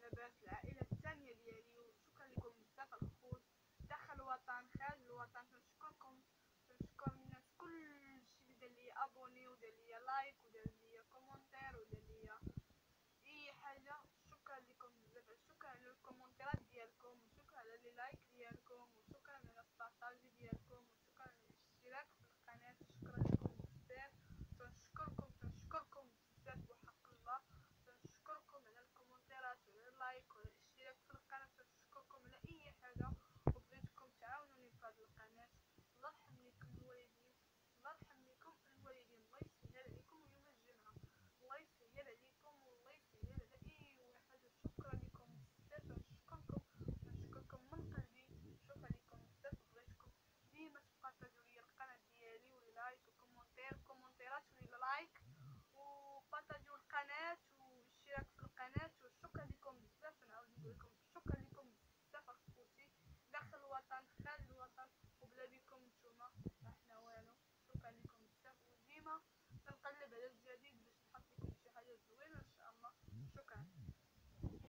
لاباس العائله الثانيه ديالي، وشكرا لكم بزاف الخوت داخل الوطن خارج الوطن. كنشكر الناس كلشي اللي دار ليا ابوني ودار ليا لايك ودار ليا كومونتير ودار ليا اي حاجه. شكرا لكم بزاف، شكرا على الكومونتيرات